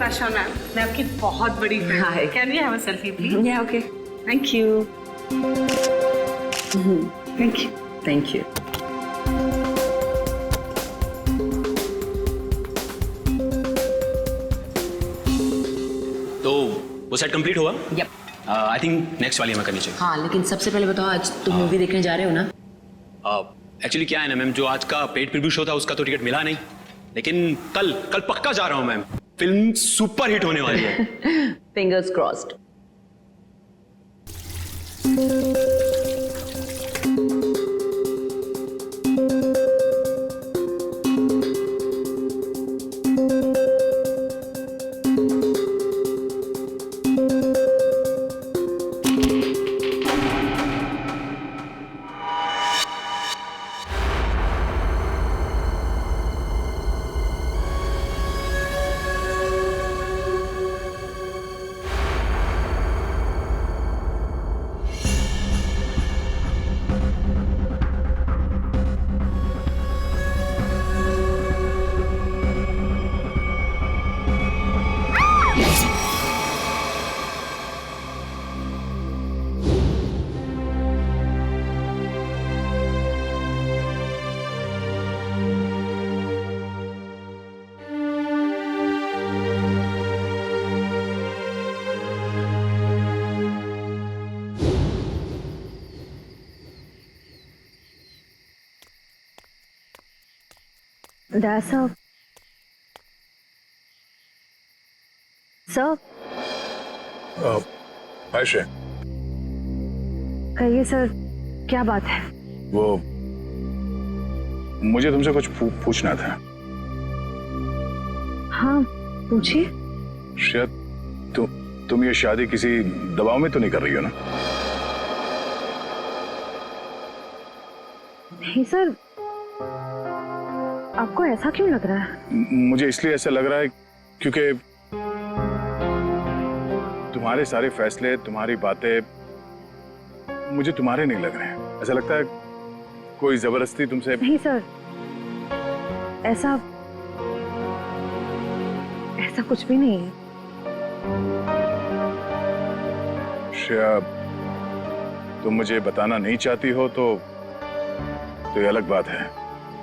आशा ma'am, मैं आपकी बहुत बड़ी फैन Hi. हूँ। Can we have a selfie please? Yeah, okay. Thank you. Thank you. Thank you. तो वो सेट कंप्लीट हुआ? Yep. आई थिंक नेक्स्ट वाली हमें करनी चाहिए। हाँ, लेकिन सबसे पहले बताओ, आज तुम मूवी देखने जा रहे हो ना? एक्चुअली क्या है ना मैम, जो आज का पेड प्रीव्यू शो था उसका तो टिकट मिला नहीं, लेकिन कल पक्का जा रहा हूँ मैम। फिल्म सुपर हिट होने वाली है। Fingers crossed. Dad, sir. Sir, Ayesha, कहिए सर, क्या बात है? वो मुझे तुमसे कुछ पूछना था। हाँ, पूछिए। शायद तुम ये शादी किसी दबाव में तो नहीं कर रही हो ना? नहीं सर, आपको ऐसा क्यों लग रहा है? मुझे इसलिए ऐसा लग रहा है क्योंकि तुम्हारे सारे फैसले, तुम्हारी बातें मुझे तुम्हारे नहीं लग रहे हैं। ऐसा लगता है कोई जबरदस्ती तुमसे। नहीं सर, ऐसा कुछ भी नहीं है। श्रेया, तुम मुझे बताना नहीं चाहती हो तो ये अलग बात है,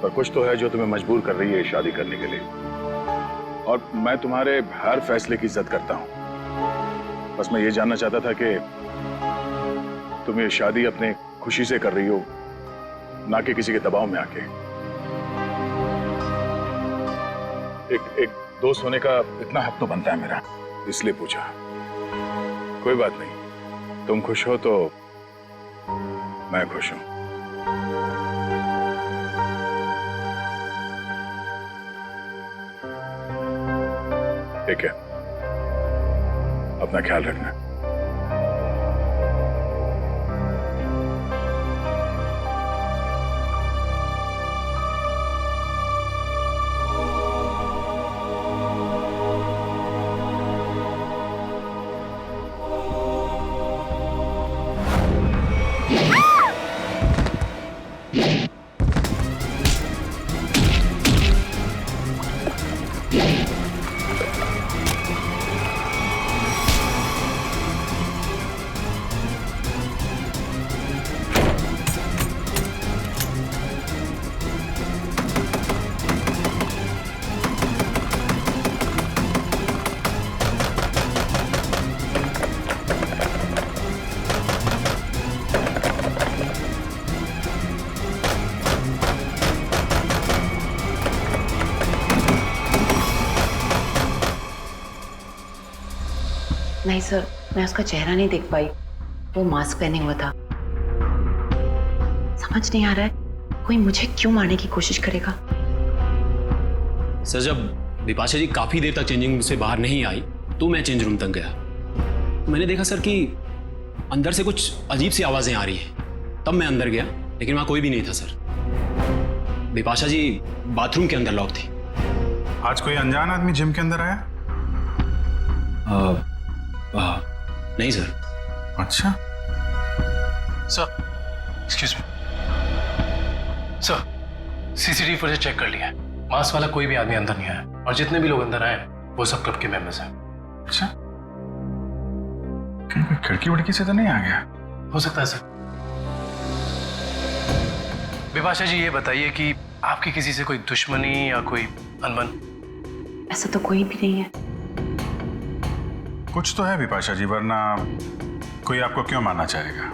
पर कुछ तो है जो तुम्हें मजबूर कर रही है शादी करने के लिए। और मैं तुम्हारे हर फैसले की इज्जत करता हूं। बस मैं ये जानना चाहता था कि तुम ये शादी अपने खुशी से कर रही हो, ना कि किसी के दबाव में आके। एक दोस्त होने का इतना हक तो बनता है मेरा, इसलिए पूछा। कोई बात नहीं, तुम खुश हो तो मैं खुश हूं। ठीक है, अपना ख्याल रखना। नहीं सर, मैं उसका चेहरा नहीं देख पाई। वो मास्क पहने हुआ था। समझ नहीं आ रहा है कोई मुझे क्यों मारने की कोशिश करेगा। सर, जब बिपाशा जी काफी देर तक चेंजिंग रूम से बाहर नहीं आई तो मैं चेंज रूम तक गया। तो मैंने देखा सर कि अंदर से कुछ अजीब सी आवाजें आ रही हैं। तब मैं अंदर गया, लेकिन वहां कोई भी नहीं था सर। बिपाशा जी बाथरूम के अंदर लॉक थी। आज कोई अनजान आदमी जिम के अंदर आया? नहीं सर। अच्छा sir, excuse me sir, CCTV footage check कर लिया है। मास्क वाला कोई भी आदमी अंदर नहीं आया, और जितने भी लोग अंदर आए वो सब क्लब के मेंबर्स हैं। अच्छा, कहीं कोई खिड़की उड़की से तो नहीं आ गया? हो सकता है सर। विपाशा जी ये बताइए कि आपकी किसी से कोई दुश्मनी या कोई अनबन? ऐसा तो कोई भी नहीं है। कुछ तो है विपाशा जी, वरना कोई आपको क्यों मानना चाहेगा?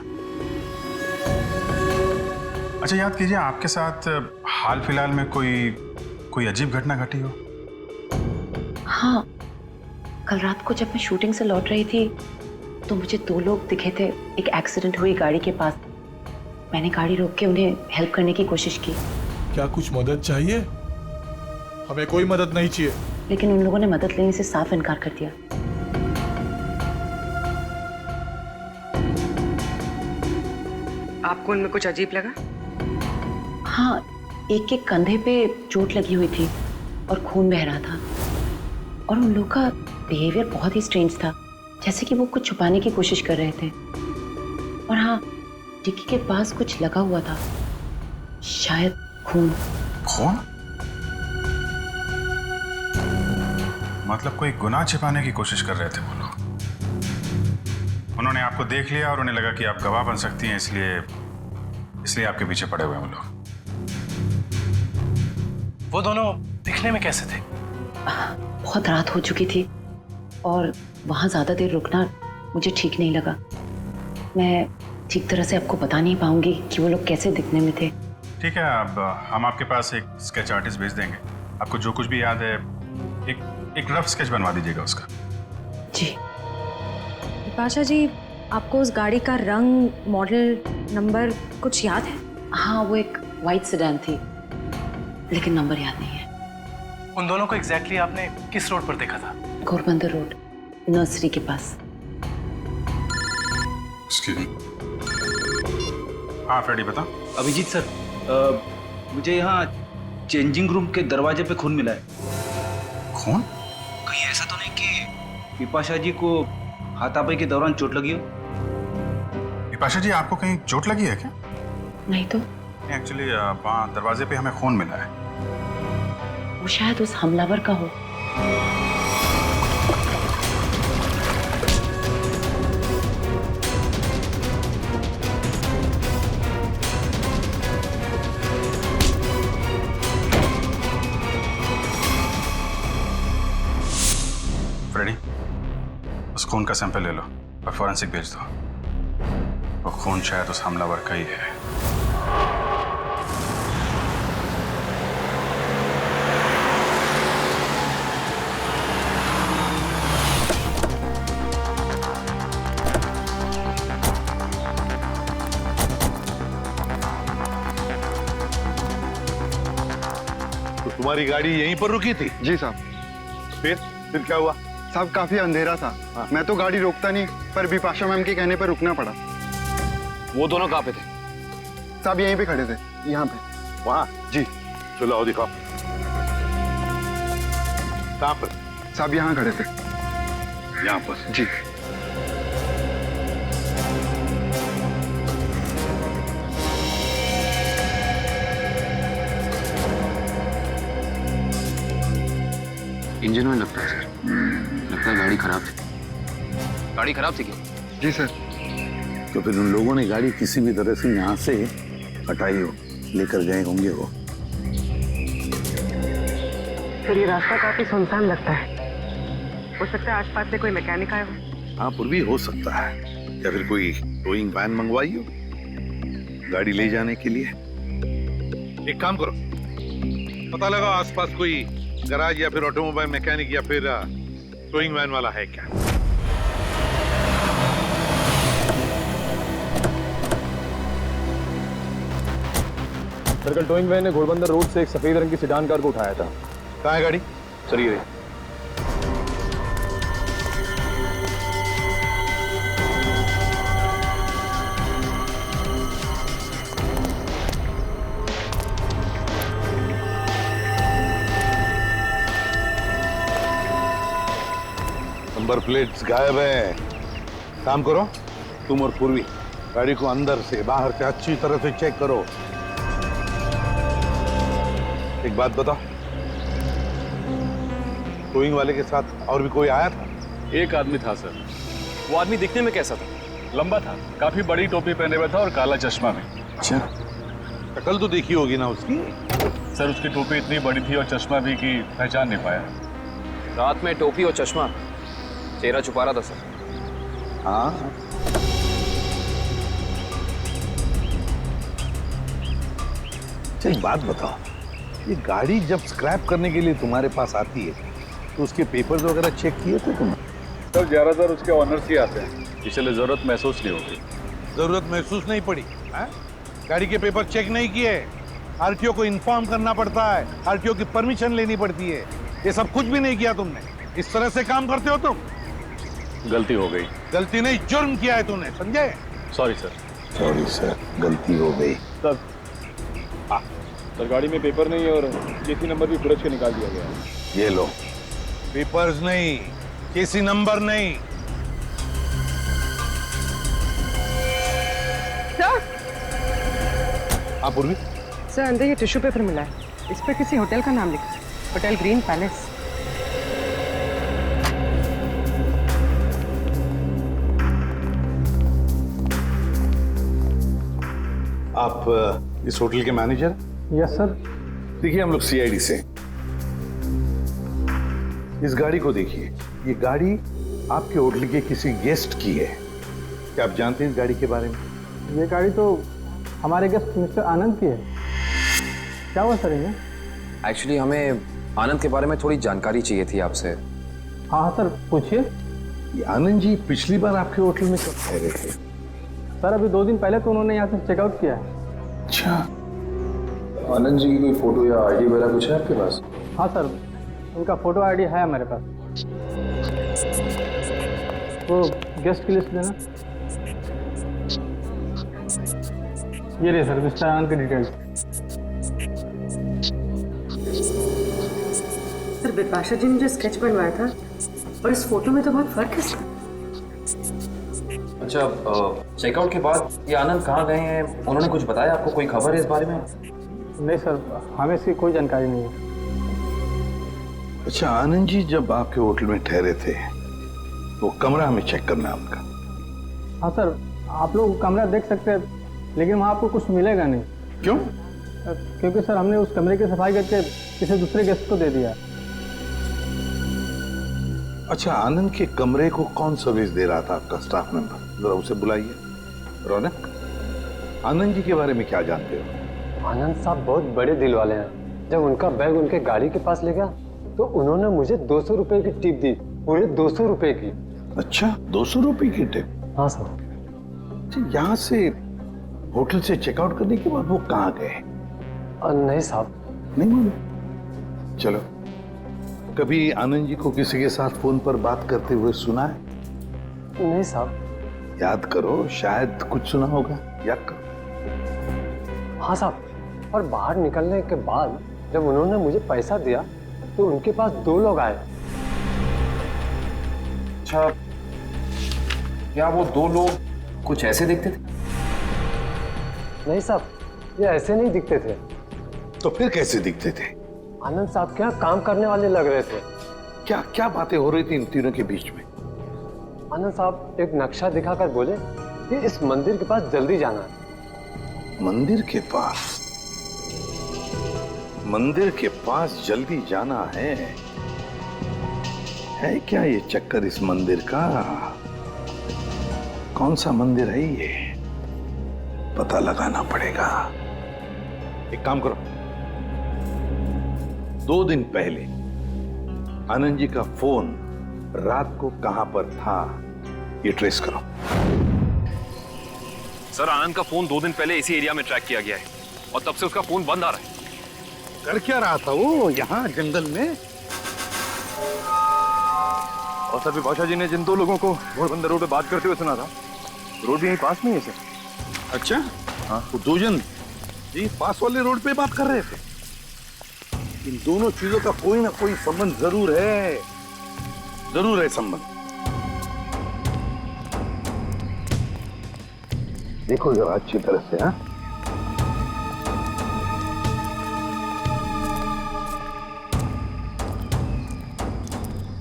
अच्छा याद कीजिए, आपके साथ हाल फिलहाल में कोई अजीब घटना घटी हो? हाँ, कल रात को जब मैं शूटिंग से लौट रही थी तो मुझे 2 लोग दिखे थे एक एक्सीडेंट हुई गाड़ी के पास। मैंने गाड़ी रोक के उन्हें हेल्प करने की कोशिश की। क्या कुछ मदद चाहिए? हमें कोई मदद नहीं चाहिए। लेकिन उन लोगों ने मदद लेने से साफ इनकार कर दिया। आपको उनमें कुछ अजीब लगा? हाँ, एक के कंधे पे चोट लगी हुई थी और खून बह रहा था। और उन लोगों का बिहेवियर बहुत ही स्ट्रेंज था, जैसे कि वो कुछ छुपाने की कोशिश कर रहे थे। और हाँ, डिक्की के पास कुछ लगा हुआ था, शायद खून। खून? मतलब कोई गुनाह छिपाने की कोशिश कर रहे थे वो लोग। उन्होंने आपको देख लिया और उन्हें लगा कि आप गवाह बन सकती हैं, इसलिए आपके पीछे पड़े हुए हैं वो लोग। वो दोनों दिखने में कैसे थे? बहुत रात हो चुकी थी और वहाँ ज्यादा देर रुकना मुझे ठीक नहीं लगा। मैं ठीक तरह से आपको बता नहीं पाऊंगी कि वो लोग कैसे दिखने में थे। ठीक है, अब हम आपके पास एक स्केच आर्टिस्ट भेज देंगे। आपको जो कुछ भी याद है एक रफ स्केच बनवा दीजिएगा उसका। जी। विपाशा जी, आपको उस गाड़ी का रंग, मॉडल, नंबर कुछ याद है? हाँ, वो एक वाइट सेडान थी, लेकिन नंबर याद नहीं है। उन दोनों को एग्जैक्टली आपने किस रोड पर देखा था? घोरबंदर रोड, नर्सरी के पास। हाँ फ्रेडी बता। अभिजीत सर, मुझे यहाँ चेंजिंग रूम के दरवाजे पे खून मिला है। खून? कहीं ऐसा तो नहीं कि विपाशा जी को हाथापाई के दौरान चोट लगी हो? विपाशा जी, आपको कहीं चोट लगी है क्या? नहीं तो। एक्चुअली वहाँ दरवाजे पे हमें खून मिला है। वो शायद उस हमलावर का हो। फ्रेडी, उस खून का सैंपल ले लो और फॉरेंसिक भेज दो। वो खून शायद उस हमलावर का ही है। तो तुम्हारी गाड़ी यहीं पर रुकी थी? जी साहब। फिर क्या हुआ? साहब काफी अंधेरा था। हाँ। मैं तो गाड़ी रोकता नहीं, पर विपाशा मैम के कहने पर रुकना पड़ा। वो दोनों कहाँ पे थे? साहब यहीं पे खड़े थे, यहाँ पे। वहाँ? जी। चलो आओ दिखाओ। कहाँ पर? साहब यहाँ खड़े थे। यहाँ पर? जी। इंजन में लगता है सर। लगता है गाड़ी खराब थी। गाड़ी खराब थी क्या? जी सर। तो फिर उन लोगों ने गाड़ी किसी भी तरह से यहाँ से हटाई हो, लेकर गए होंगे वो। फिर ये रास्ता काफी सुनसान लगता है। हो सकता है आसपास से कोई मैकेनिक आया हो। हाँ, पूर्वी हो सकता है, या फिर कोई टोइंग वैन मंगवाई हो गाड़ी ले जाने के लिए। एक काम करो, पता लगाओ आसपास कोई गराज या फिर ऑटोमोबाइल मैकेनिक या फिर टोइंग वैन वाला है क्या। सर, कल टोइंग वैन ने घोड़बंदर रोड से एक सफेद रंग की सेडान कार को उठाया था। कहाँ है गाड़ी? सर ये नंबर प्लेट्स गायब है। काम करो, तुम और पूर्वी गाड़ी को अंदर से बाहर से अच्छी तरह से चेक करो। एक बात बताओ, टोइंग वाले के साथ और भी कोई आया था? एक आदमी था सर। वो आदमी दिखने में कैसा था? लंबा था, काफी बड़ी टोपी पहने हुआ था और काला चश्मा भी। अच्छा, शक्ल तो देखी होगी ना उसकी? सर उसकी टोपी इतनी बड़ी थी और चश्मा भी कि पहचान नहीं पाया। रात में टोपी और चश्मा, चेहरा छुपा रहा था सर। हाँ, एक बात बताओ, ये गाड़ी जब स्क्रैप करने के लिए तुम्हारे पास आती है तो उसके पेपर्स वगैरह चेक किए थे तुमने? सर ज्यादातर उसके ऑनर्स ही आते हैं, इसलिए जरूरत महसूस नहीं होगी। जरूरत महसूस नहीं पड़ी है? गाड़ी के पेपर चेक नहीं किए? आरटीओ को इन्फॉर्म करना पड़ता है, आरटीओ की परमिशन लेनी पड़ती है, ये सब कुछ भी नहीं किया तुमने। इस तरह से काम करते हो तुम? गलती हो गई। गलती नहीं, जुर्म किया है तूने, समझे? Sorry sir. सॉरी सर, गलती हो गई। सर सर गाड़ी में पेपर नहीं और केसी नंबर भी बुरज के निकाल दिया गया है। ये लो, पेपर्स नहीं, केसी नंबर नहीं। सर आप पूर्वी? सर अंदर ये टिश्यू पेपर मिला है, इस पर किसी होटल का नाम लिखा है, होटल ग्रीन पैलेस। आप इस होटल के मैनेजर? Yes sir. देखिए हम लोग सीआईडी से। इस गाड़ी को देखिए, ये गाड़ी आपके होटल के किसी गेस्ट की है। क्या आप जानते हैं इस गाड़ी के बारे में? ये गाड़ी तो हमारे गेस्ट मिस्टर आनंद की है। क्या हुआ सर इन्हें? एक्चुअली हमें आनंद के बारे में थोड़ी जानकारी चाहिए थी आपसे। हाँ सर, पूछिए। ये आनंद जी पिछली बार आपके होटल में कब ठहरे थे? सर अभी 2 दिन पहले तो उन्होंने यहाँ से चेकआउट किया है। अच्छा, आनंद जी की कोई फोटो या आईडी वगैरह कुछ है आपके पास? हाँ सर, उनका फोटो आईडी है हमारे पास। वो गेस्ट की लिस्ट देना। ये रही सर मिस्टर आनंद की डिटेल्स। सर बिपाशा जी ने जो स्केच बनवाया था और इस फोटो में तो बहुत फर्क है सर। अच्छा, चेकआउट के बाद ये आनंद कहाँ गए हैं, उन्होंने कुछ बताया आपको? कोई खबर है इस बारे में? नहीं सर, हमें इसकी कोई जानकारी नहीं है। अच्छा, आनंद जी जब आपके होटल में ठहरे थे वो कमरा हमें चेक करना है उनका। हाँ सर, आप लोग कमरा देख सकते हैं, लेकिन वहाँ आपको कुछ मिलेगा नहीं। क्यों? क्योंकि सर हमने उस कमरे की सफाई करके किसी दूसरे गेस्ट को दे दिया। अच्छा, आनंद के कमरे को कौन सर्विस दे रहा था आपका स्टाफ मेंबर? जरा उसे बुलाइए। रौनक, आनंद जी के बारे में क्या जानते हो? आनंद साहब बहुत बड़े दिल वाले हैं। जब उनका बैग उनके गाड़ी के पास ले गया तो उन्होंने मुझे 200 रुपए की टिप दी, पूरे 200 रुपए की। अच्छा, 200 रुपए की टिप? हाँ सर। अच्छा, यहाँ से होटल से चेकआउट करने के बाद वो कहाँ गए? नहीं साहब। नहीं मालूम? चलो, कभी आनंद जी को किसी के साथ फोन पर बात करते हुए सुना है? नहीं साहब। याद करो, शायद कुछ सुना होगा, याद करो। हाँ साहब, और बाहर निकलने के बाद जब उन्होंने मुझे पैसा दिया तो उनके पास 2 लोग आए। अच्छा, क्या वो 2 लोग कुछ ऐसे दिखते थे? नहीं साहब, ये ऐसे नहीं दिखते थे। तो फिर कैसे दिखते थे? आनंद साहब के यहाँ काम करने वाले लग रहे थे। क्या क्या बातें हो रही थी इन तीनों के बीच में? आनंद साहब एक नक्शा दिखाकर बोले कि इस मंदिर के पास जल्दी जाना है। मंदिर के पास? मंदिर के पास जल्दी जाना है क्या ये चक्कर इस मंदिर का? कौन सा मंदिर है ये? पता लगाना पड़ेगा। एक काम करो, 2 दिन पहले आनंद जी का फोन रात को कहां पर था ये ट्रेस करो। सर आनंद का फोन 2 दिन पहले इसी एरिया में ट्रैक किया गया है और तब से उसका फोन बंद आ रहा है। कर क्या रहा था वो यहाँ जंगल में? और सर बिपाशा जी ने जिन 2 लोगों को घोड़बंदर रोड पे बात करते हुए सुना था, रोड भी यहीं पास में है सर। अच्छा, हाँ, वो 2 जन जी पास वाले रोड पे बात कर रहे थे। इन दोनों चीजों का कोई ना कोई संबंध जरूर है संबंध। देखो जरा अच्छी तरह से। हाँ,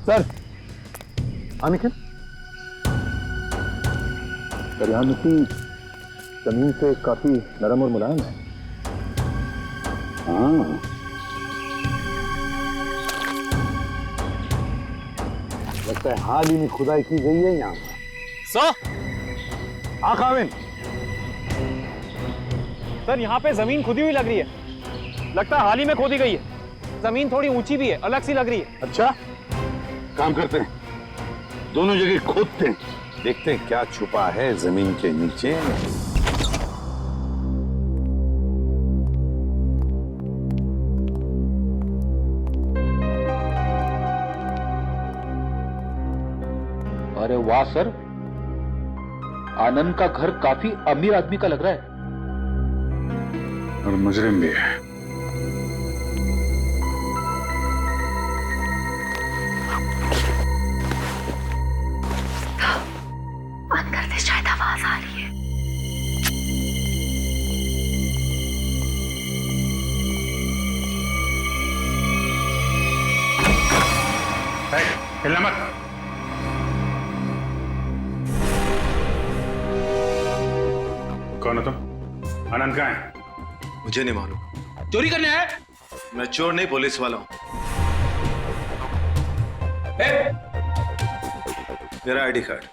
सर अनिकेत सर, यहाँ मिट्टी जमीन से काफी नरम और मुलायम है। हाँ, लगता है हाल ही में खुदाई की गई है यहाँ पर। सर, हाँ काविन, सर यहाँ पे जमीन खुदी हुई लग रही है। लगता है हाल ही में खोदी गई है। जमीन थोड़ी ऊंची भी है, अलग सी लग रही है। अच्छा काम करते हैं, दोनों जगह खोदते हैं, देखते हैं क्या छुपा है जमीन के नीचे। अरे वाह सर, आनंद का घर काफी अमीर आदमी का लग रहा है। और मुजरिम भी है। अंदर से शायद आवाज आ रही है। हिलना मत। कौन हो तुम? आनंद कहाँ है? मुझे नहीं मालूम। चोरी करने आए? मैं चोर नहीं, पुलिस वाला हूं। मेरा आईडी कार्ड।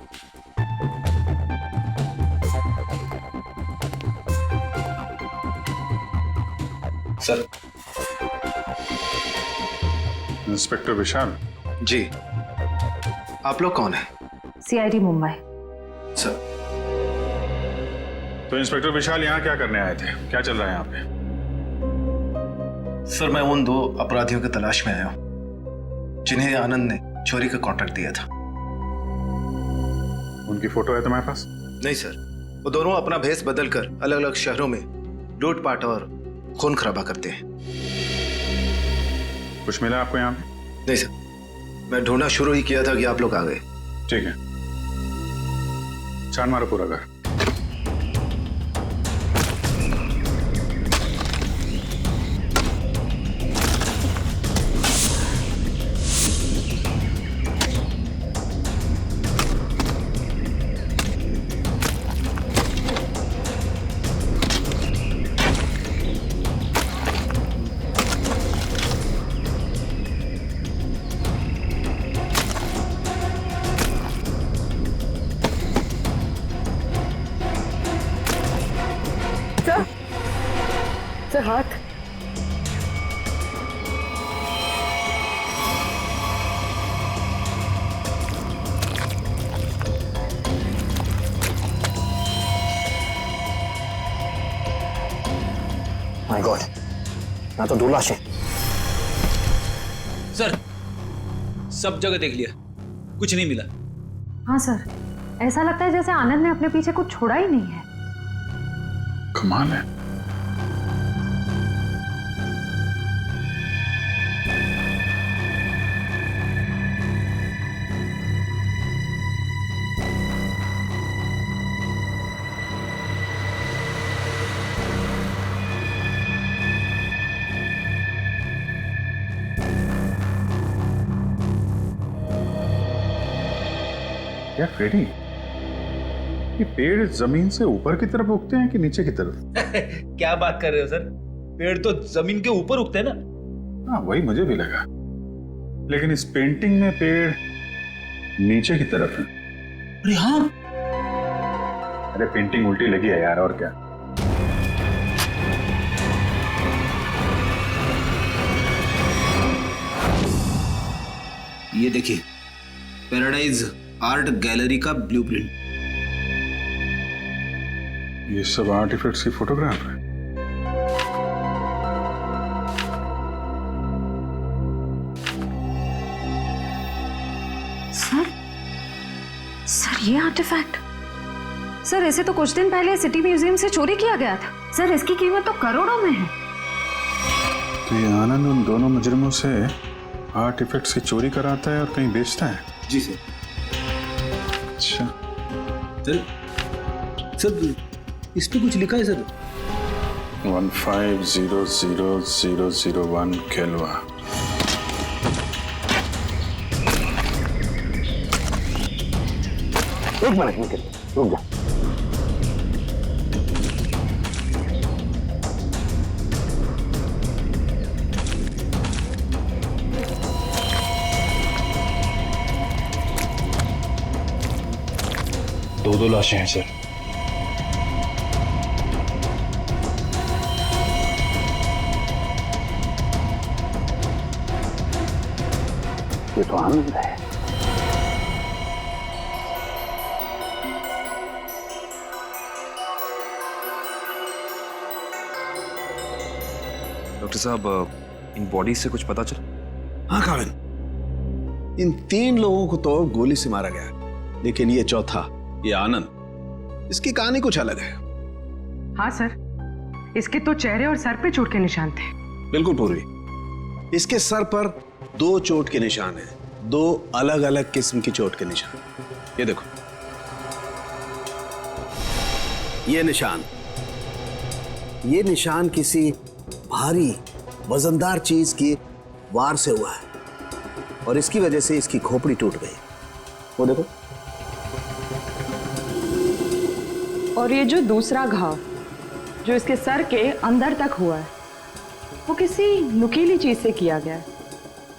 सर। इंस्पेक्टर विशाल जी, आप लोग कौन हैं? सीआईडी मुंबई। सर, तो इंस्पेक्टर विशाल यहाँ क्या करने आए थे? क्या चल रहा है यहाँ पे? सर मैं उन 2 अपराधियों की तलाश में आया हूं जिन्हें आनंद ने चोरी का कॉन्ट्रैक्ट दिया था। उनकी फोटो है तुम्हारे पास? नहीं सर, वो दोनों अपना भेष बदलकर अलग अलग शहरों में लूटपाट और खून खराबा करते हैं। कुछ मिला आपको यहाँ पे? नहीं सर, मैं ढूंढना शुरू ही किया था कि आप लोग आ गए। ठीक है, छान मारो पूरा घर। सर हाथ। माय गॉड, ना तो 2 लाशें। सर, सब जगह देख लिया, कुछ नहीं मिला। हाँ सर, ऐसा लगता है जैसे आनंद ने अपने पीछे कुछ छोड़ा ही नहीं है। कमाल है। क्या फ्रेडी, ये पेड़ जमीन से ऊपर की तरफ उगते हैं कि नीचे की तरफ? क्या बात कर रहे हो सर, पेड़ तो जमीन के ऊपर उगते हैं ना। हाँ वही मुझे भी लगा, लेकिन इस पेंटिंग में पेड़ नीचे की तरफ है। अरे हाँ, अरे पेंटिंग उल्टी लगी है यार, और क्या। ये देखिए, पैराडाइज आर्ट गैलरी का ब्लूप्रिंट। ये सब आर्टिफैक्ट्स की फोटोग्राफ है। सर ये आर्टिफैक्ट, सर इसे तो कुछ दिन पहले सिटी म्यूजियम से चोरी किया गया था। सर इसकी कीमत तो करोड़ों में है। तो ये आनंद उन दोनों मुजरिमों से आर्टिफैक्ट्स की चोरी कराता है और कहीं बेचता है? जी सर। अच्छा सर, इस पे कुछ लिखा है सर। 15000001 केलवा। एक मिनट निकल, रुक जा। दो लाशें हैं सर। ये तो आनंद है। डॉक्टर साहब, इन बॉडी से कुछ पता चला? हाँ काविन, इन 3 लोगों को तो गोली से मारा गया, लेकिन ये चौथा, ये आनंद, इसकी कहानी कुछ अलग है। हाँ सर, इसके तो चेहरे और सर पे चोट के निशान थे। बिल्कुल पूर्वी, इसके सर पर 2 चोट के निशान हैं, 2 अलग अलग किस्म की चोट के निशान। ये देखो, ये निशान किसी भारी वजनदार चीज की वार से हुआ है और इसकी वजह से इसकी खोपड़ी टूट गई। वो देखो। और ये जो दूसरा घाव जो इसके सर के अंदर तक हुआ है, वो किसी नुकीली चीज से किया गया है,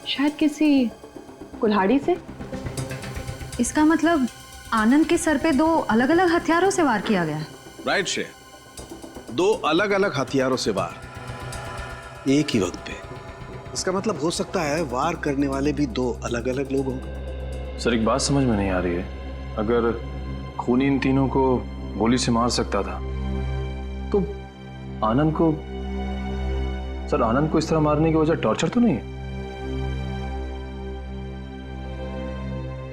शायद किसी कुल्हाड़ी से। इसका मतलब आनंद के सर पे 2 अलग अलग हथियारों से वार किया गया है। राइट श्रेया, 2 अलग अलग हथियारों से वार एक ही वक्त पे। इसका मतलब हो सकता है वार करने वाले भी 2 अलग अलग लोग होंगे। सर एक बात समझ में नहीं आ रही है, अगर खूनी इन तीनों को गोली से मार सकता था तो आनंद को, सर आनंद को इस तरह मारने की वजह टॉर्चर तो नहीं है?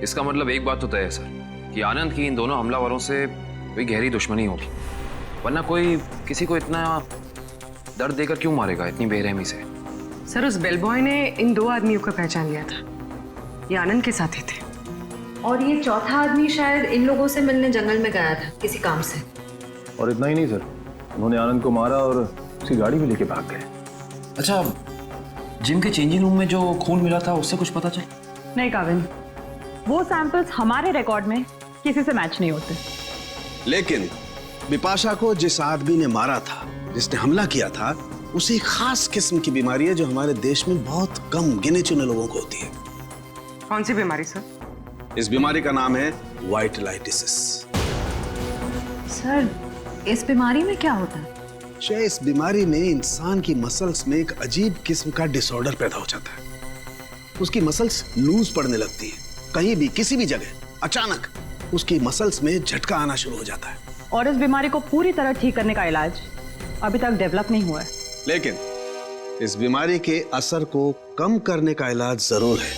इसका मतलब एक बात तो तय है सर कि आनंद की इन दोनों हमलावरों से कोई गहरी दुश्मनी होगी, वरना कोई किसी को इतना दर्द देकर क्यों मारेगा इतनी बेरहमी से? सर उस बेल बॉय ने इन 2 आदमियों को पहचान लिया था, ये आनंद के साथ ही थे। और ये चौथा आदमी शायद इन लोगों से मिलने जंगल में गया था किसी काम से। और इतना ही नहीं सर, उन्होंने आनंद को मारा और उसकी गाड़ी भी लेके भाग गए। अच्छा, जिम के चेंजिंग रूम में जो खून मिला था उससे कुछ पता चला? नहीं काविन, वो सैंपल्स हमारे रिकॉर्ड में किसी से मैच नहीं होते। लेकिन बिपाशा को जिस आदमी ने मारा था, जिसने हमला किया था, उसे एक खास किस्म की बीमारी है जो हमारे देश में बहुत कम गिने चुने लोगों को होती है। कौन सी बीमारी सर? इस बीमारी का नाम है वाइटलाइटिस। सर इस बीमारी में क्या होता है? इस बीमारी में इंसान की मसल्स में एक अजीब किस्म का डिसऑर्डर पैदा हो जाता है। उसकी मसल्स लूज पड़ने लगती है, कहीं भी किसी भी जगह अचानक उसकी मसल्स में झटका आना शुरू हो जाता है। और इस बीमारी को पूरी तरह ठीक करने का इलाज अभी तक डेवलप नहीं हुआ है। लेकिन इस बीमारी के असर को कम करने का इलाज जरूर है,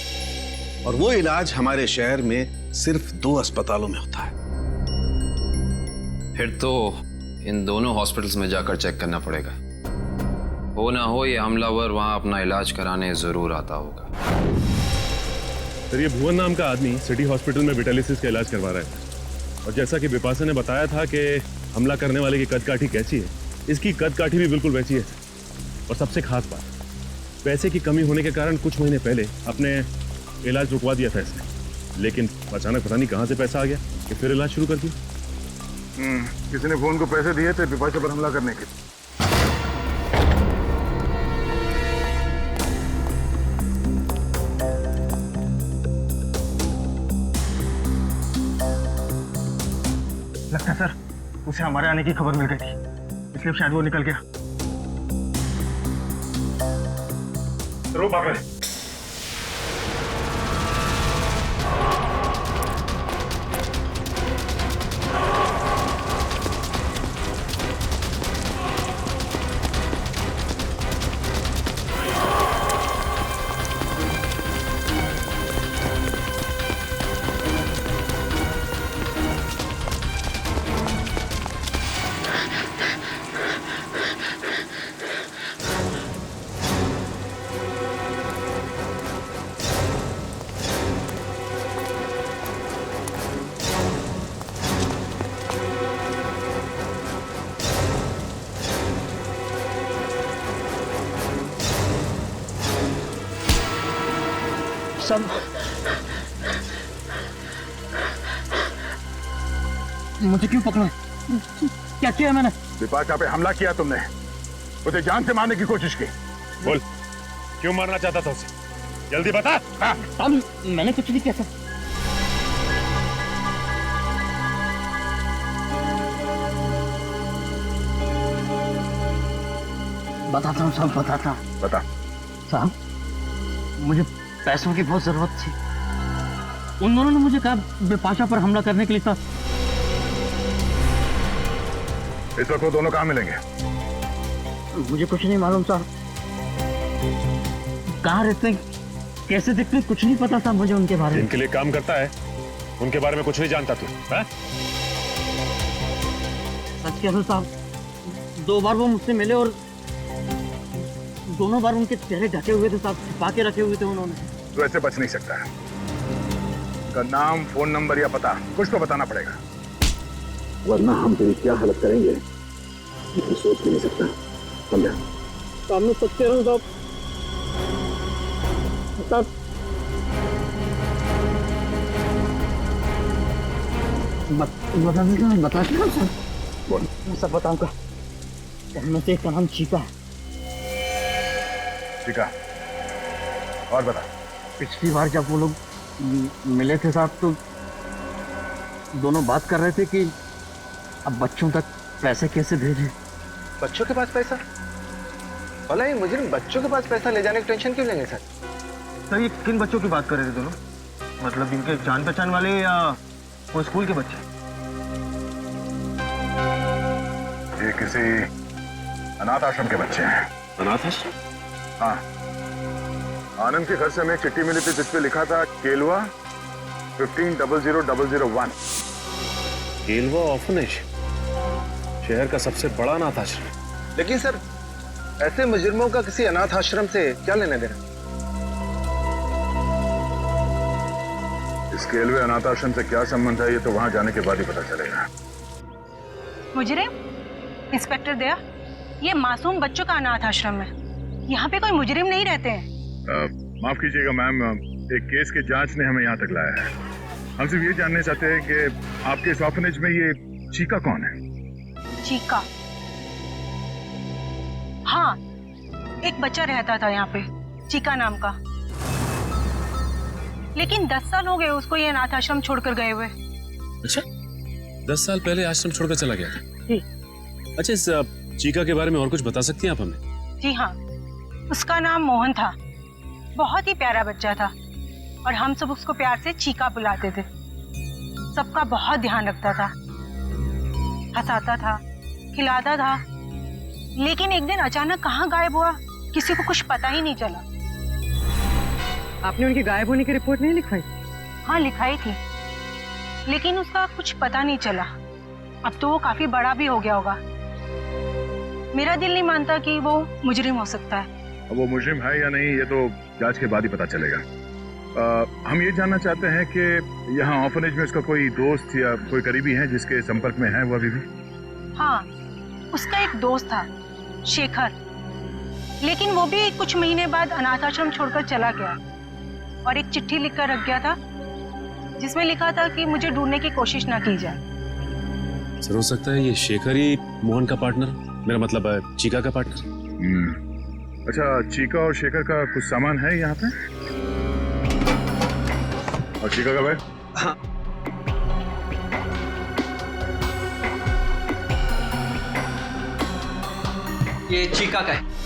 और वो इलाज हमारे शहर में सिर्फ 2 अस्पतालों में होता है। फिर तो इन दोनों हॉस्पिटल्स में जाकर चेक करना पड़ेगा। हो ना हो ये हमलावर वहां अपना इलाज कराने जरूर आता होगा। सर ये भुवन नाम का आदमी सिटी हॉस्पिटल में विटालिसिस का इलाज करवा रहा है, और जैसा कि बिपाशा ने बताया था कि हमला करने वाले की कदकाठी कैसी है, इसकी कदकाठी भी बिल्कुल वैसी है। और सबसे खास बात, पैसे की कमी होने के कारण कुछ महीने पहले अपने इलाज रुकवा दिया था इसने, लेकिन अचानक पता नहीं कहाँ से पैसा आ गया कि फिर इलाज शुरू कर दिया। किसी ने फोन को पैसे दिए थे बिपाशा पर हमला करने के। लगता है सर उसे हमारे आने की खबर मिल गई थी, इसलिए शायद वो निकल गया। रो भाग रहे। सब मुझे क्यों पकड़ा? क्या किया मैंने? बिपाशा पे हमला किया तुमने, उसे जान से मारने की कोशिश की। बोल, क्यों मारना चाहता था उसे? जल्दी बता। साहब मैंने कुछ नहीं किया सर। बताता हूँ साहब, बताता हूँ। बता। साहब मुझे पैसों की बहुत जरूरत थी। उन दोनों ने मुझे कहा बिपाशा पर हमला करने के लिए था। इस वक्त वो दोनों कहाँ मिलेंगे? मुझे कुछ नहीं मालूम साहब, कहाँ रहते हैं, कैसे दिखते हैं, कुछ नहीं पता था मुझे उनके बारे में। जिनके लिए काम करता है उनके बारे में कुछ नहीं जानता तू? हाँ? सच कह रहा हूं साहब, 2 बार वो मुझसे मिले और दोनों बार उनके चेहरे ढके हुए थे साहब, छिपा के रखे हुए थे उन्होंने। तू ऐसे बच नहीं सकता है। उनका नाम, फोन नंबर या पता कुछ तो बताना पड़ेगा, वरना हम तेरी क्या हालत करेंगे ये सोच भी नहीं सकता। समझा? सामने सच कह रहा हूँ साहब। साहब बता सर। बोल। मैं सब बताऊंगा। उनमें से एक का नाम चीका है। ठीक है, और बता। पिछली बार जब वो लोग मिले थे साहब तो दोनों बात कर रहे थे कि अब बच्चों तक पैसे कैसे भेजें। बच्चों के पास पैसा? भला ये मुजरिम बच्चों के पास पैसा ले जाने की टेंशन क्यों लेंगे सर? सर ये किन बच्चों की बात कर रहे थे दोनों? मतलब इनके जान पहचान वाले या वो स्कूल के बच्चे? ये किसी अनाथ आश्रम के बच्चे हैं। अनाथ आश्रम? हाँ, आनंद के घर से हमें एक चिट्ठी मिली थी जिसपे लिखा था केलवा 150001। केलवा ऑर्फनेज, शहर का सबसे बड़ा अनाथ आश्रम। लेकिन सर ऐसे मुजरिमों का किसी अनाथ आश्रम से क्या लेना देना? इस केलवे अनाथ आश्रम से क्या संबंध है ये तो वहां जाने के बाद ही पता चलेगा। मुजरिम? इंस्पेक्टर दया, ये मासूम बच्चों का अनाथ आश्रम है, यहाँ पे कोई मुजरिम नहीं रहते हैं। माफ कीजिएगा मैम, एक केस के जांच ने हमें यहाँ तक लाया है। हम सिर्फ ये जानना चाहते हैं कि आपके इस ऑर्फनेज में ये चीका कौन है? चीका? हाँ, एक बच्चा रहता था यहाँ पे, चीका नाम का। लेकिन 10 साल हो गए उसको ये अनाथ आश्रम छोड़कर गए हुए। अच्छा, 10 साल पहले आश्रम छोड़कर चला गया था? जी। अच्छा, इस चीका के बारे में और कुछ बता सकती हैं आप हमें? जी हाँ, उसका नाम मोहन था, बहुत ही प्यारा बच्चा था और हम सब उसको प्यार से चीका बुलाते थे। सबका बहुत ध्यान रखता था, हंसाता था, खिलाता था। लेकिन एक दिन अचानक कहाँ गायब हुआ किसी को कुछ पता ही नहीं चला। आपने उनके गायब होने की रिपोर्ट नहीं लिखवाई? हाँ लिखाई थी, लेकिन उसका कुछ पता नहीं चला। अब तो वो काफी बड़ा भी हो गया होगा। मेरा दिल नहीं मानता कि वो मुजरिम हो सकता है। अब वो मुजरिम है या नहीं ये तो जांच के बाद ही पता चलेगा। हम ये जानना चाहते हैं कि यहाँ ऑर्फनेज में उसका कोई दोस्त या कोई करीबी है जिसके संपर्क में है वो अभी भी? हाँ, उसका एक दोस्त था, शेखर, लेकिन वो भी कुछ महीने बाद अनाथ आश्रम छोड़कर चला गया और एक चिट्ठी लिखकर रख गया था जिसमें लिखा था कि मुझे ढूंढने की कोशिश ना की जाए। सर हो सकता है ये शेखर ही मोहन का पार्टनर, मेरा मतलब है चीका का पार्टनर। अच्छा, चीका और शेखर का कुछ सामान है यहाँ पे? और चीका का बैग? हाँ। ये चीका का है।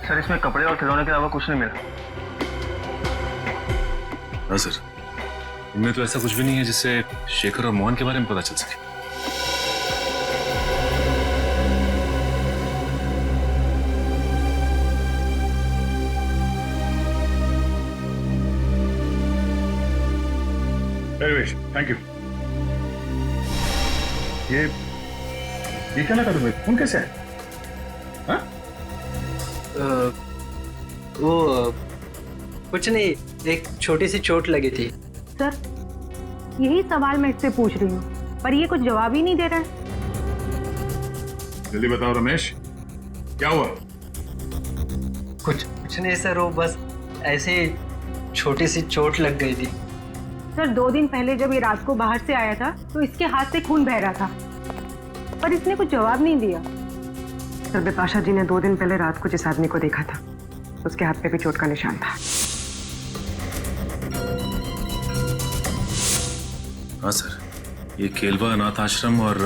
सर इसमें कपड़े और खिलौने के अलावा कुछ नहीं मिला। हाँ सर, इनमें तो ऐसा कुछ भी नहीं है जिससे शेखर और मोहन के बारे में पता चल सके। Thank you. ये क्या लगा तुम्हें? खून कैसे है? हाँ? वो कुछ नहीं, एक छोटी सी चोट लगी थी। यही सवाल मैं इससे पूछ रही हूँ, पर ये कुछ जवाब ही नहीं दे रहा है। जल्दी बताओ रमेश, क्या हुआ? कुछ नहीं सर, वो बस ऐसे छोटी सी चोट लग गई थी। सर 2 दिन पहले जब ये रात को बाहर से आया था तो इसके हाथ से खून बह रहा था, पर इसने कुछ जवाब नहीं दिया। सर बिपाशा जी ने 2 दिन पहले रात को जिस आदमी को देखा था उसके हाथ पे भी चोट का निशान था। हाँ सर, ये केलवा अनाथ आश्रम और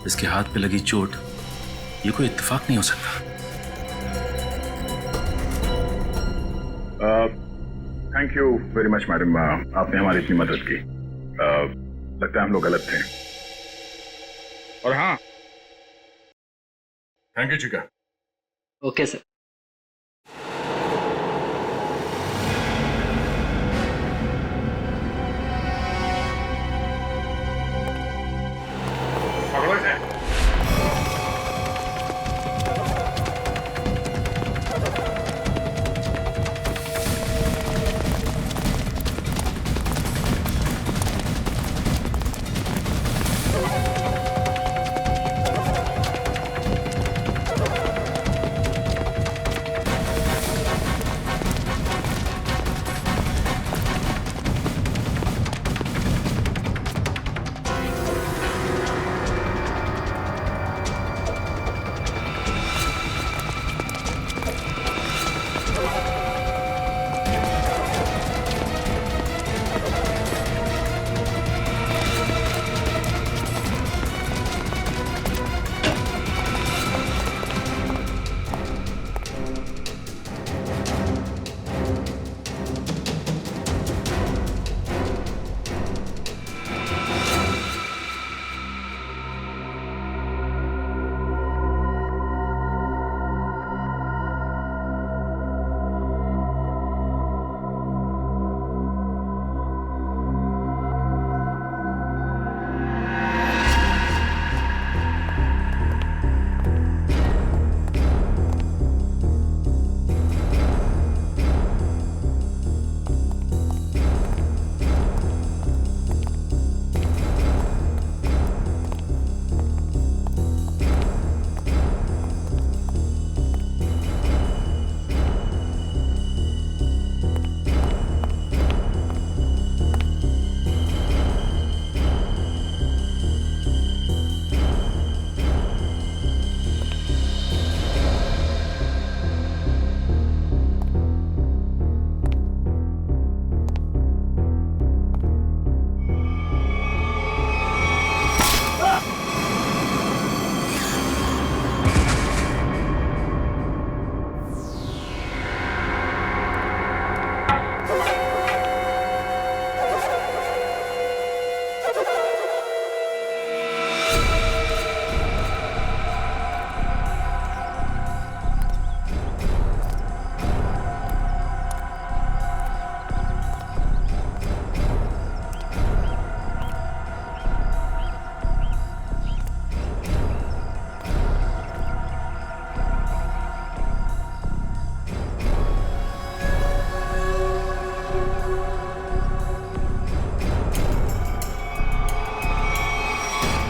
इसके हाथ पे लगी चोट, ये कोई इत्तेफाक नहीं हो सकता। Thank you very much madam, आपने हमारी इतनी मदद की। लगता है हम लोग गलत थे। और हाँ, थैंक यू चिका। Okay sir. पकड़ो इसे।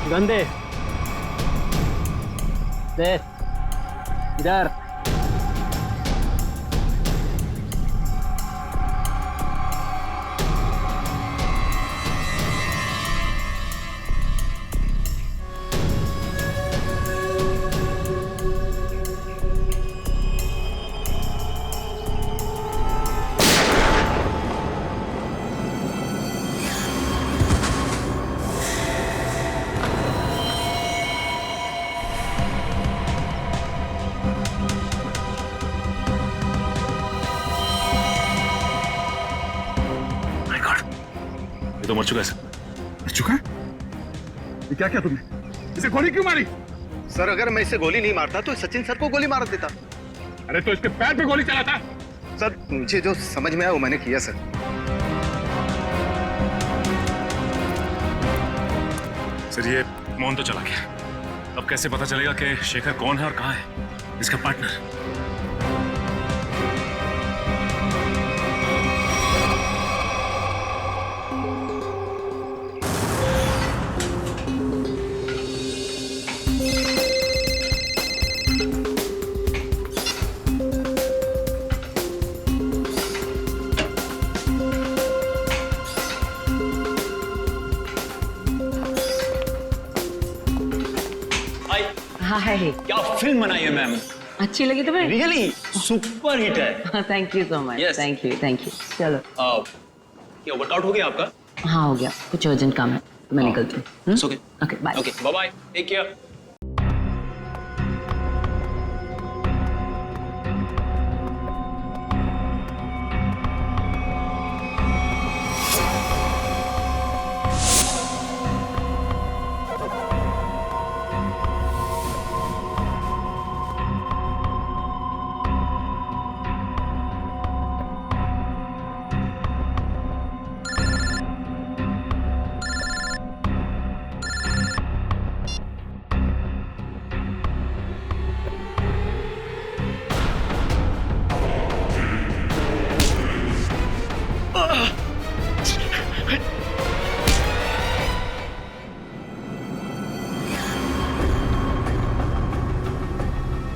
गंदे दे इधर। तो मर चुका है सर। मर चुका है? ये क्या किया तुमने? इसे गोली क्यों मारी? सर अगर मैं इसे गोली नहीं मारता तो सचिन सर को गोली मार देता। अरे तो इसके पैर पे गोली चला था। सर मुझे जो समझ में आया वो मैंने किया सर। सर ये मोहन तो चला गया, अब कैसे पता चलेगा कि शेखर कौन है और कहाँ है इसका पार्टनर? हाँ है। क्या फिल्म बनाई है मैम, अच्छी लगी तुम्हें? रियली सुपर हिट है। Thank you so much. Thank you. चलो क्या वर्कआउट हो गया आपका? हाँ हो गया, कुछ अर्जेंट काम है तो मैं निकलती हूँ। Okay bye. Okay bye bye, take care.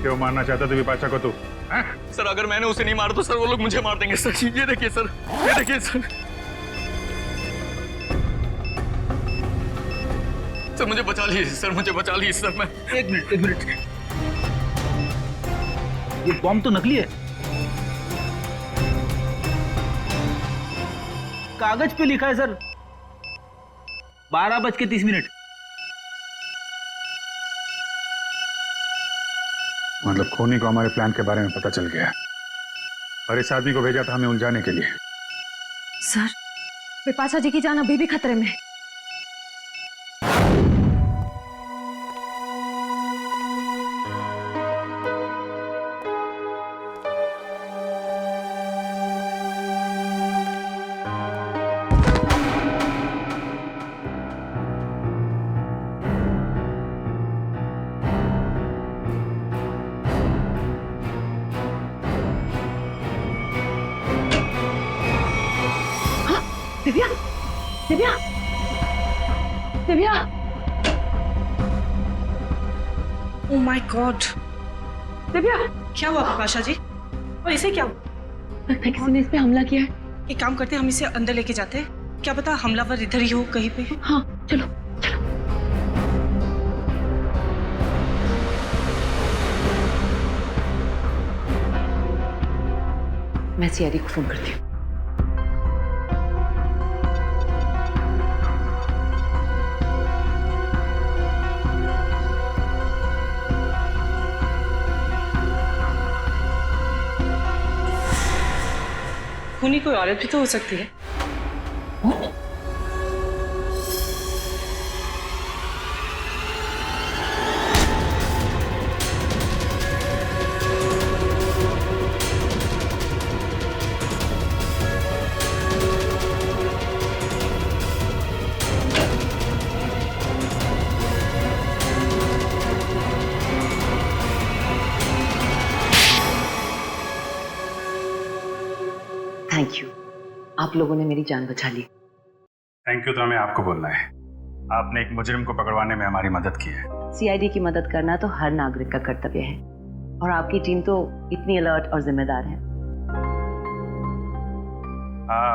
क्यों मारना चाहता तू विपाशा को? तू सर अगर मैंने उसे नहीं मारा तो सर वो लोग मुझे मार देंगे सर। ये देखिए सर, ये देखिए सर। सर मुझे बचा लीजिए सर, मुझे बचा लीजिए सर। मैं एक मिनट। ये बॉम्ब तो नकली है। कागज पे लिखा है सर 12:30। मतलब खूनी को हमारे प्लान के बारे में पता चल गया और इस आदमी को भेजा था हमें उलझाने के लिए। सर, विपाशा जी की जान अभी भी खतरे में। Divya oh my God, Divya क्या हुआ विपाशा जी? और इसे क्या हुआ? लगता है किसी ने इस पे हमला किया है। एक काम करते हैं, हम इसे अंदर लेके जाते हैं, क्या पता हमलावर इधर ही हो कहीं पे। हाँ चलो। मैं सीआईडी को फोन करती हूँ। खूनी कोई औरत भी तो हो सकती है। थैंक यू, आप लोगों ने मेरी जान बचा ली। थैंक यू तो हमें आपको बोलना है। आपने एक मुजरिम को पकड़वाने में हमारी मदद की है। सीआईडी की मदद करना तो हर नागरिक का कर्तव्य है और आपकी टीम तो इतनी अलर्ट और जिम्मेदार है।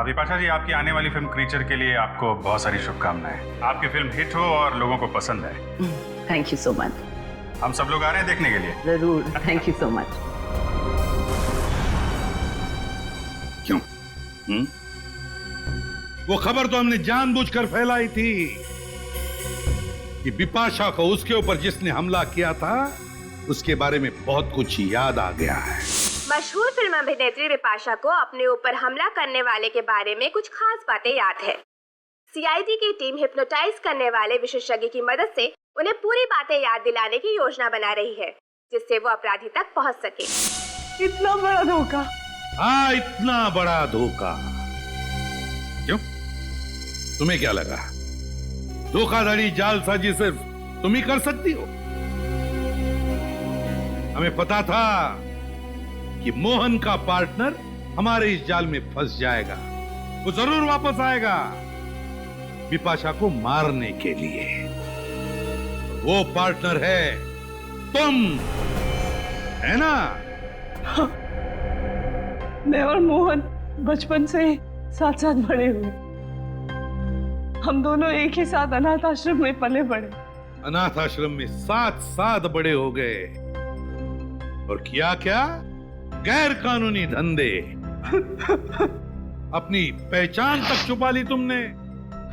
विपाशा जी, आपकी आने वाली फिल्म क्रीचर के लिए आपको बहुत सारी शुभकामनाएं। आपकी फिल्म हिट हो और लोगों को पसंद आए। Thank you so much. हम सब लोग आ रहे हैं देखने के लिए। जरूर, थैंक यू सो मच। क्यों? वो खबर तो हमने जानबूझकर फैलाई थी कि बिपाशा को उसके ऊपर जिसने हमला किया था उसके बारे में बहुत कुछ याद आ गया है। मशहूर फिल्म अभिनेत्री बिपाशा को अपने ऊपर हमला करने वाले के बारे में कुछ खास बातें याद है। सीआईडी की टीम हिप्नोटाइज करने वाले विशेषज्ञ की मदद से उन्हें पूरी बातें याद दिलाने की योजना बना रही है, जिससे वो अपराधी तक पहुंच सके। इतना बड़ा धोखा? हाँ, इतना बड़ा धोखा। क्यों? तुम्हें क्या लगा धोखाधड़ी जालसाजी सिर्फ तुम ही कर सकती हो? हमें पता था कि मोहन का पार्टनर हमारे इस जाल में फंस जाएगा। वो जरूर वापस आएगा बिपाशा को मारने के लिए। वो पार्टनर है तुम, है ना? मैं और मोहन बचपन से साथ साथ बड़े हुए। हम दोनों एक ही साथ अनाथ आश्रम में पले बड़े। अनाथ आश्रम में साथ साथ बड़े हो गए और किया क्या? गैर कानूनी धंधे। अपनी पहचान तक छुपा ली तुमने।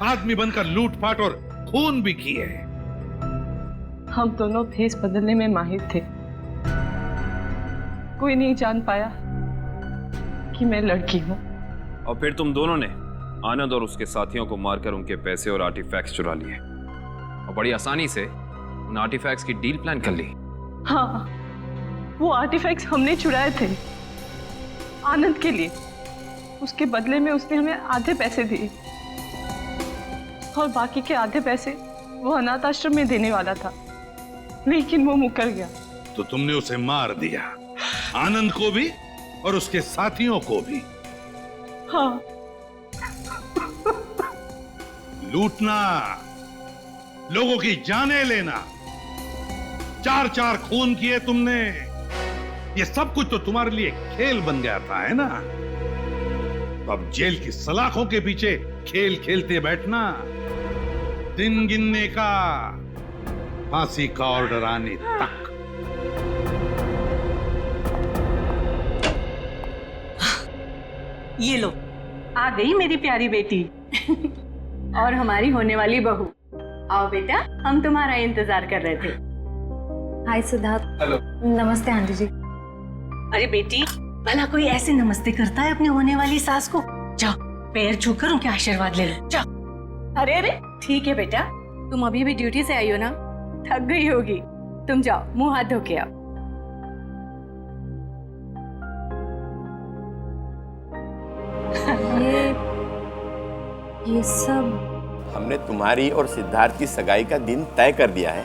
आदमी बनकर लूटपाट और खून भी किए। हम दोनों भेस बदलने में माहिर थे। कोई नहीं जान पाया कि मैं लड़की हूं। और फिर तुम दोनों ने आनंद और उसके साथियों को मारकर उनके पैसे और आर्टिफैक्ट्स चुरा लिए और बड़ी आसानी से उन आर्टिफैक्ट्स की डील प्लान कर ली। हाँ, वो आर्टिफैक्ट्स हमने चुराए थे आनंद के लिए। उसके बदले में उसने हमें आधे पैसे दिए और बाकी के आधे पैसे वो अनाथ आश्रम में देने वाला था, लेकिन वो मुकर गया। तो तुमने उसे मार दिया, आनंद को भी और उसके साथियों को भी। हाँ। लूटना, लोगों की जानें लेना, 4-4 खून किए तुमने। ये सब कुछ तो तुम्हारे लिए खेल बन गया था, है ना? तो अब जेल की सलाखों के पीछे खेल खेलते बैठना, दिन गिनने का, फांसी का ऑर्डर आने तक। ये लो, आ गई मेरी प्यारी बेटी और हमारी होने वाली बहू। आओ बेटा, हम तुम्हारा इंतजार कर रहे थे। हाय सिद्धार्थ। हेलो। नमस्ते आंटी जी। अरे बेटी, भला कोई ऐसे नमस्ते करता है अपनी होने वाली सास को? जाओ, पैर छूकर उनके आशीर्वाद ले लो, जाओ। अरे अरे, ठीक है बेटा, तुम अभी भी ड्यूटी से आई हो ना, थक गई होगी। तुम जाओ, मुंह हाथ धो के आओ। ये सब हमने तुम्हारी और सिद्धार्थ की सगाई का दिन तय कर दिया है।